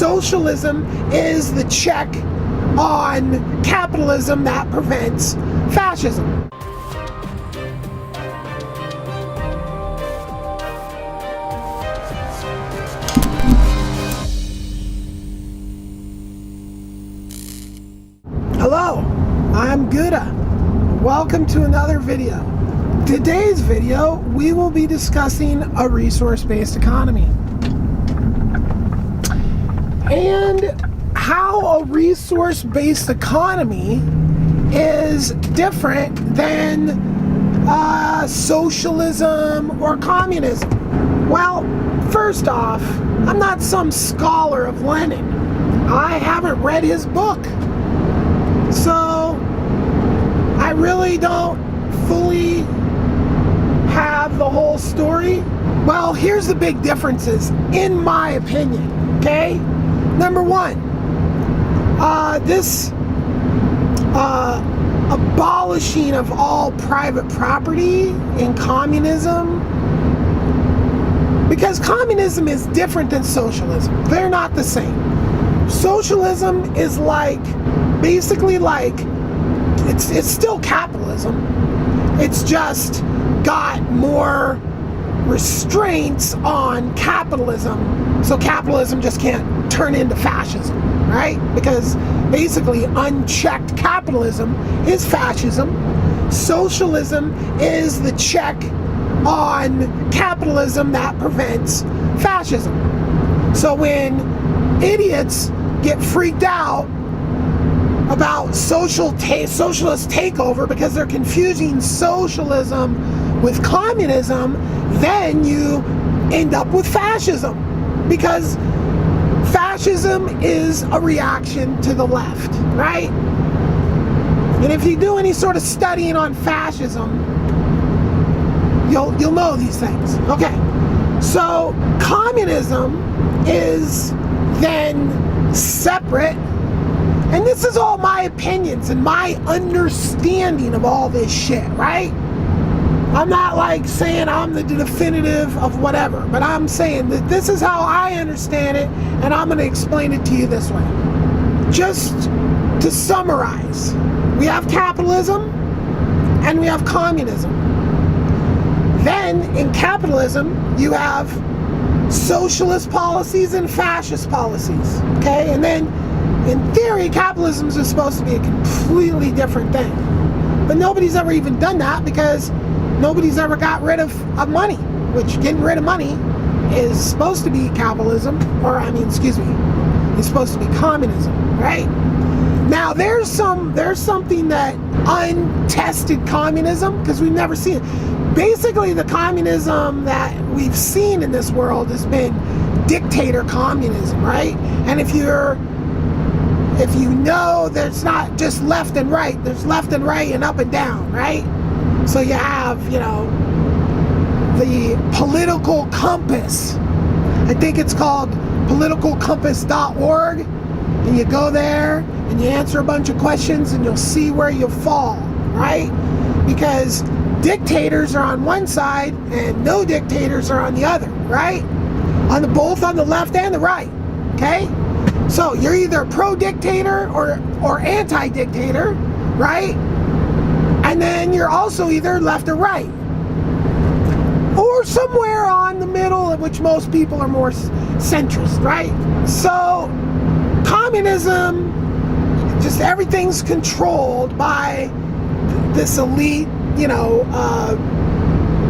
Socialism is the check on capitalism that prevents fascism. Hello, I'm Guda. Welcome to another video. Today's video, we will be discussing a resource-based economy and how a resource-based economy is different than socialism or communism. Well, first off, I'm not some scholar of Lenin. I haven't read his book. So, I really don't fully have the whole story. Well, here's the big differences, in my opinion, okay? Number one, this abolishing of all private property in communism, because communism is different than socialism. They're not the same. Socialism is basically it's still capitalism. It's just got more restraints on capitalism, so capitalism just can't turn into fascism, right? Because basically unchecked capitalism is fascism. Socialism is the check on capitalism that prevents fascism. So when idiots get freaked out about socialist takeover because they're confusing socialism with communism, then you end up with fascism, because fascism is a reaction to the left, right? And if you do any sort of studying on fascism, you'll know these things. Okay, so communism is then separate. And this is all my opinions and my understanding of all this shit, right? I'm not saying I'm the definitive of whatever, but I'm saying that this is how I understand it, and I'm going to explain it to you this way. Just to summarize, we have capitalism and we have communism. Then in capitalism, you have socialist policies and fascist policies, okay? And then in theory, capitalism is supposed to be a completely different thing. But nobody's ever even done that, because nobody's ever got rid of money, which getting rid of money is supposed to be capitalism, it's supposed to be communism, right? Now there's something that untested communism, because we've never seen it. Basically the communism that we've seen in this world has been dictator communism, right? And if you know, there's not just left and right, there's left and right and up and down, right? So you have, the political compass. I think it's called politicalcompass.org, and you go there and you answer a bunch of questions and you'll see where you fall, right? Because dictators are on one side and no dictators are on the other, right? Both on the left and the right, okay? So you're either pro-dictator or anti-dictator, right? And then you're also either left or right, or somewhere on the middle, of which most people are more centrist, right? So communism, just everything's controlled by this elite,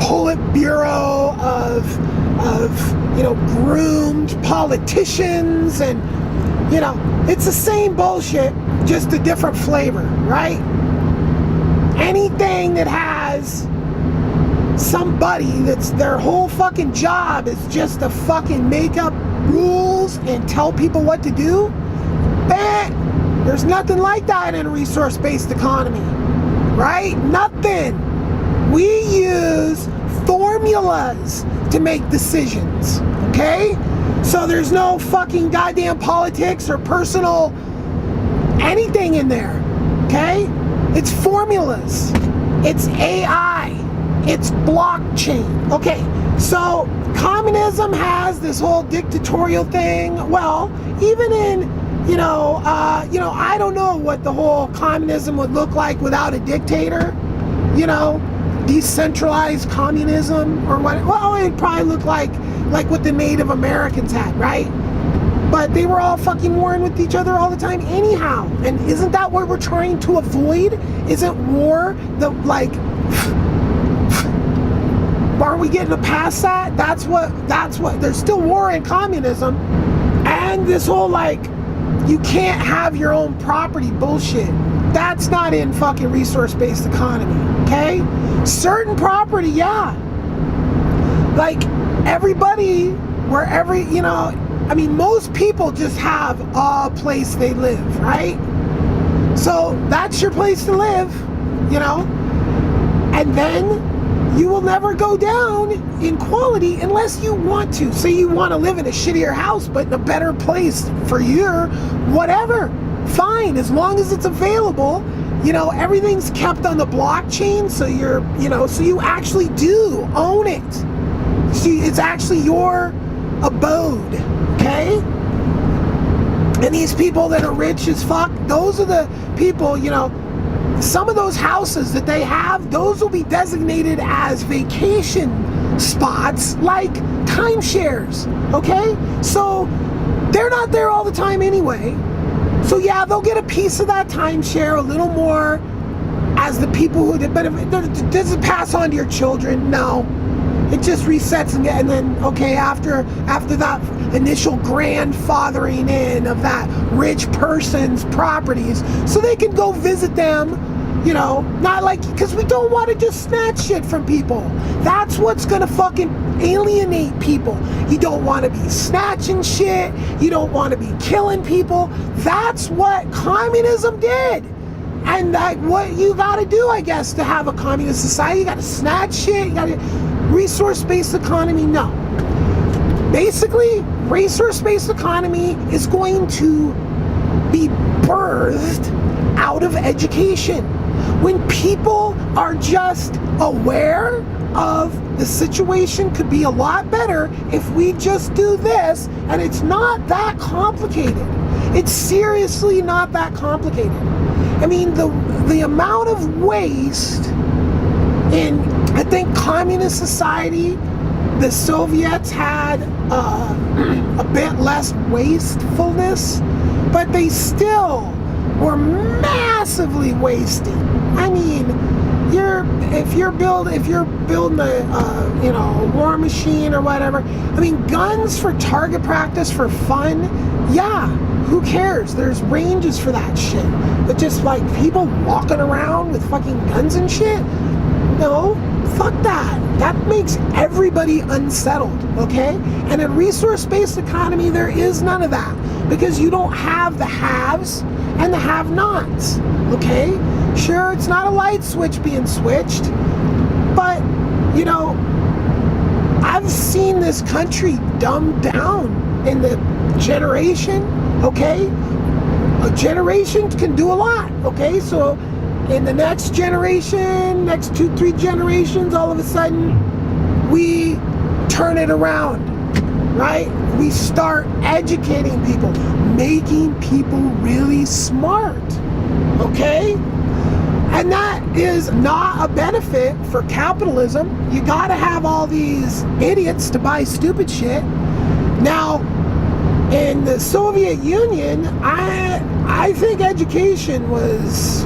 Politburo of groomed politicians, and it's the same bullshit, just a different flavor, right? Anything that has somebody that's their whole fucking job is just to fucking make up rules and tell people what to do, there's nothing like that in a resource-based economy, right? Nothing. We use formulas to make decisions, okay? So there's no fucking goddamn politics or personal anything in there, okay? It's formulas. It's AI. It's blockchain. Okay, So communism has this whole dictatorial thing. Well, even in I don't know what the whole communism would look like without a dictator. Decentralized communism or what? Well, it'd probably look like what the Native Americans had, right? But they were all fucking warring with each other all the time anyhow. And isn't that what we're trying to avoid? Isn't war are we getting past that? That's what, there's still war in communism. And this whole you can't have your own property bullshit. That's not in fucking resource-based economy, okay? Certain property, yeah. Everybody, most people just have a place they live, right? So that's your place to live, and then you will never go down in quality unless you want to. Say you want to live in a shittier house, but in a better place for your whatever. Fine, as long as it's available. Everything's kept on the blockchain, so so you actually do own it. See, it's actually your abode, okay? And these people that are rich as fuck, those are the people, some of those houses that they have, those will be designated as vacation spots, like timeshares, okay? So they're not there all the time anyway. So yeah, they'll get a piece of that timeshare, a little more, as the people who did. But does it pass on to your children? No. It just resets and then, okay, after that initial grandfathering in of that rich person's properties, so they can go visit them, not because we don't want to just snatch shit from people. That's what's gonna fucking alienate people. You don't want to be snatching shit. You don't want to be killing people. That's what communism did. And what you gotta do, I guess, to have a communist society, you gotta snatch shit, you gotta resource-based economy, no. Basically, resource-based economy is going to be birthed out of education. When people are just aware of the situation could be a lot better if we just do this, and it's not that complicated. It's seriously not that complicated. I mean, the amount of waste in, I think, communist society, the Soviets had a bit less wastefulness, but they still were massively wasting. I mean, if you're building a war machine or whatever, I mean, guns for target practice for fun, yeah, who cares? There's ranges for that shit. But just people walking around with fucking guns and shit, no, fuck that. That makes everybody unsettled, okay? And in resource-based economy, there is none of that, because you don't have the haves and the have-nots, okay? Sure, it's not a light switch being switched, but, I've seen this country dumbed down in the generation, okay? A generation can do a lot, okay? So in the next generation, next 2-3 generations, all of a sudden, we turn it around, right? We start educating people, making people really smart, okay? And that is not a benefit for capitalism. You gotta have all these idiots to buy stupid shit. Now, in the Soviet Union, I think education was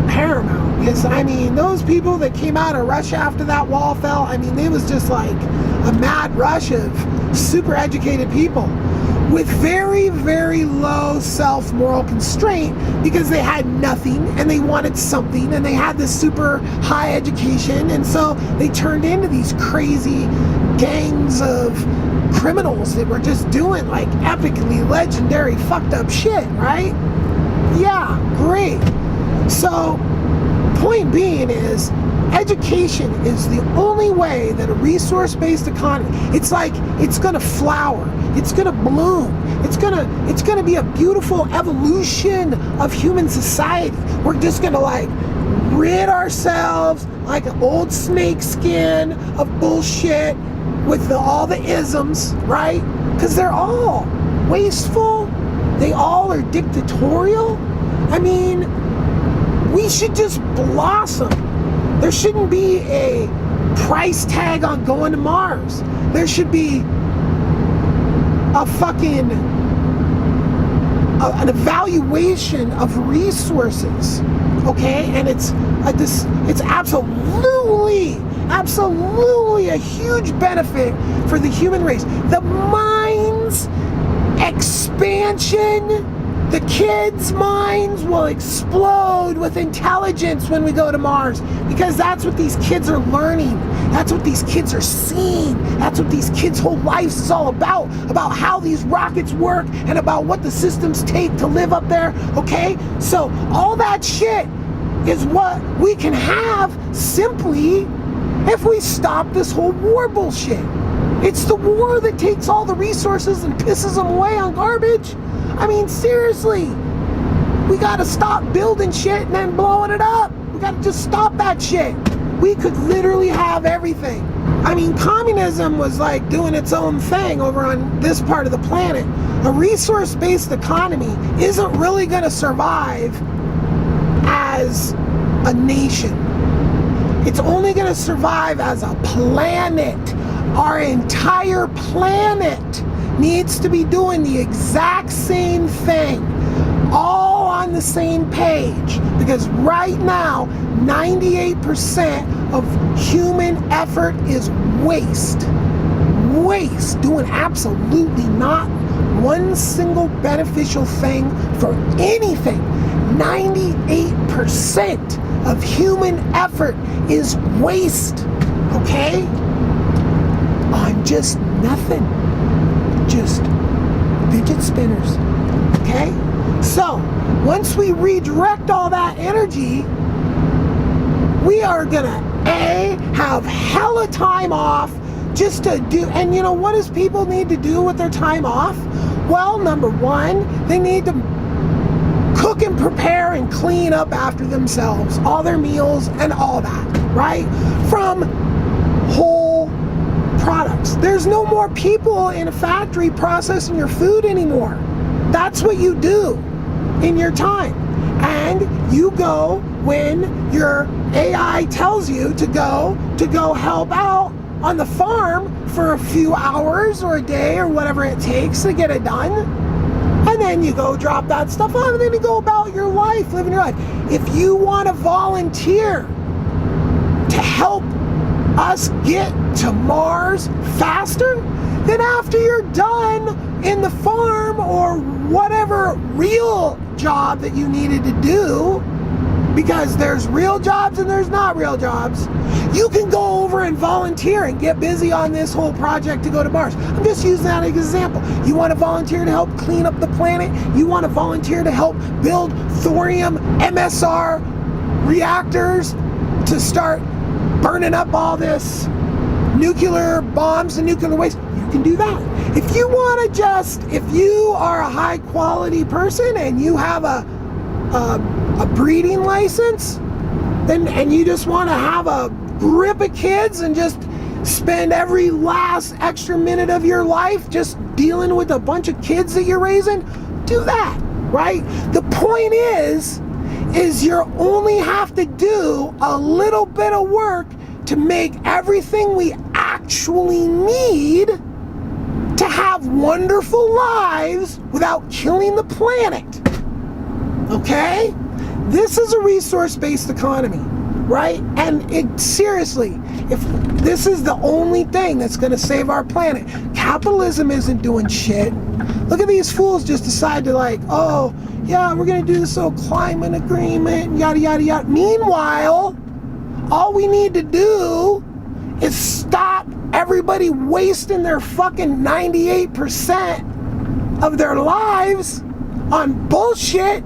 paramount. Because, I mean, those people that came out of Russia after that wall fell, I mean, it was just like a mad rush of super educated people with very, very low self-moral constraint, because they had nothing and they wanted something, and they had this super high education, and so they turned into these crazy gangs of criminals that were just doing epically legendary fucked up shit, right? Yeah, great. So, point being is, education is the only way that a resource-based economy, it's gonna flower, it's gonna bloom, it's gonna be a beautiful evolution of human society. We're just gonna rid ourselves like an old snake skin of bullshit with all the isms, right? Because they're all wasteful. They all are dictatorial. I mean, we should just blossom. There shouldn't be a price tag on going to Mars. There should be a fucking an evaluation of resources, okay? And it's absolutely a huge benefit for the human race. The mind's expansion, the kids' minds will explode with intelligence when we go to Mars, because that's what these kids are learning. That's what these kids are seeing. That's what these kids' whole lives is all about how these rockets work and about what the systems take to live up there, okay? So all that shit is what we can have simply if we stop this whole war bullshit. It's the war that takes all the resources and pisses them away on garbage. I mean, seriously, we gotta stop building shit and then blowing it up. We gotta just stop that shit. We could literally have everything. I mean, communism was like doing its own thing over on this part of the planet. A resource-based economy isn't really gonna survive as a nation. It's only gonna survive as a planet. Our entire planet needs to be doing the exact same thing, all on the same page, because right now 98% of human effort is waste, doing absolutely not one single beneficial thing for anything. 98% of human effort is waste, okay? On just nothing. Just fidget spinners, okay? So, once we redirect all that energy, we are gonna have hella time off just to do, and you know what does people need to do with their time off? Well, number one, they need to cook and prepare and clean up after themselves, all their meals and all that, right? From whole products. There's no more people in a factory processing your food anymore. That's what you do in your time. And you go when your AI tells you to go help out on the farm for a few hours or a day or whatever it takes to get it done. And then you go drop that stuff on, and then you go about your life, living your life. If you want to volunteer to help us get to Mars faster, then after you're done in the farm or whatever real job that you needed to do, because there's real jobs and there's not real jobs, you can go over and volunteer and get busy on this whole project to go to Mars. I'm just using that as an example. You want to volunteer to help clean up the planet? You want to volunteer to help build thorium MSR reactors to start burning up all this nuclear bombs and nuclear waste? You can do that. If you want to if you are a high quality person and you have a breeding license, and you just want to have a grip of kids and just spend every last extra minute of your life just dealing with a bunch of kids that you're raising, do that, right? The point is you only have to do a little bit of work to make everything we actually need to have wonderful lives without killing the planet. Okay? This is a resource-based economy, right? And seriously, if this is the only thing that's going to save our planet, capitalism isn't doing shit. Look at these fools just decide to like, oh, yeah, we're going to do this whole climate agreement, yada, yada, yada. Meanwhile, all we need to do is stop everybody wasting their fucking 98% of their lives on bullshit,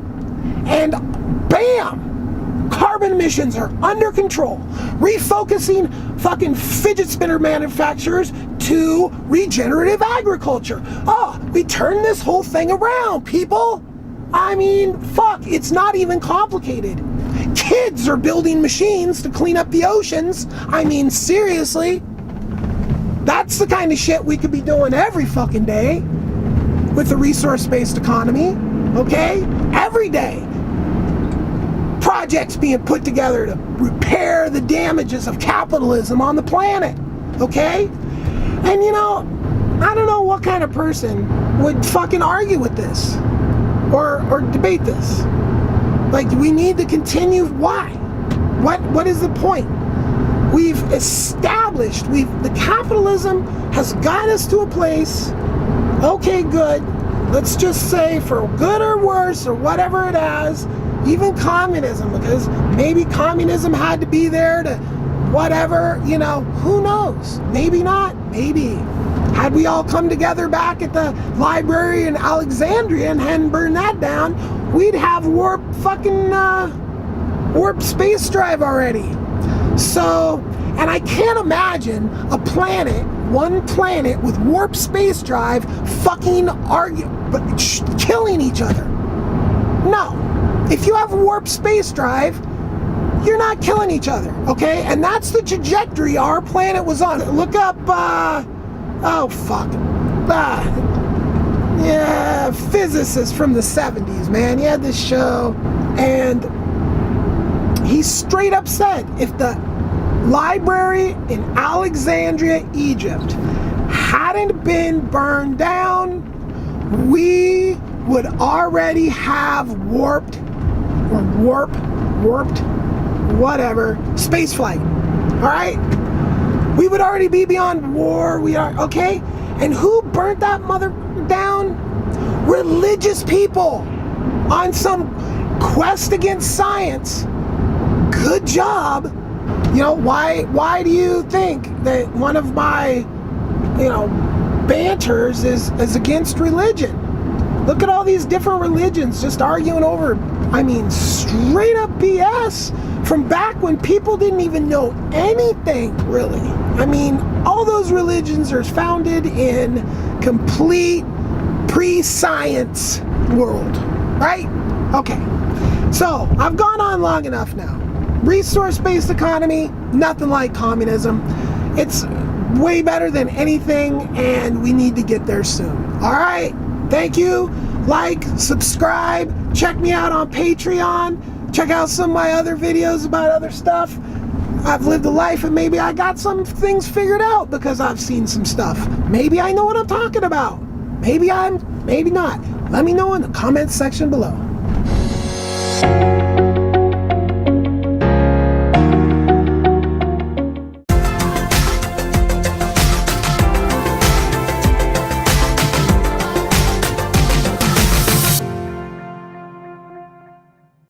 and bam, carbon emissions are under control. Refocusing fucking fidget spinner manufacturers to regenerative agriculture. Oh, we turned this whole thing around, people. I mean, fuck, it's not even complicated. kids are building machines to clean up the oceans. I mean, seriously. That's the kind of shit we could be doing every fucking day with the resource-based economy, okay? Every day. Projects being put together to repair the damages of capitalism on the planet, okay? And you know, I don't know what kind of person would fucking argue with this or debate this. Like, we need to continue. Why? What is the point? We've established, the capitalism has got us to a place, okay, good, let's just say for good or worse or whatever it has, even communism, because maybe communism had to be there to whatever, you know, who knows, maybe not, maybe. Had we all come together back at the library in Alexandria and hadn't burned that down, we'd have warp space drive already. So, and I can't imagine one planet with warp space drive fucking killing each other. No. If you have warp space drive, you're not killing each other, okay? And that's the trajectory our planet was on. Look up, physicist from the 70s, man. He had this show, and he straight up said, if the library in Alexandria, Egypt hadn't been burned down, we would already have warped whatever space flight. All right, we would already be beyond war. We are okay. And who burnt that mother down? Religious people on some quest against science. Good job. You know, why do you think that one of my, you know, banters is against religion? Look at all these different religions just arguing over, I mean, straight up BS from back when people didn't even know anything, really. I mean, all those religions are founded in complete pre-science world, right? Okay, so I've gone on long enough now. Resource-based economy, nothing like communism. It's way better than anything, and we need to get there soon. All right, thank you. Like, subscribe, check me out on Patreon, check out some of my other videos about other stuff. I've lived a life and maybe I got some things figured out because I've seen some stuff. Maybe I know what I'm talking about. Maybe not. Let me know in the comments section below.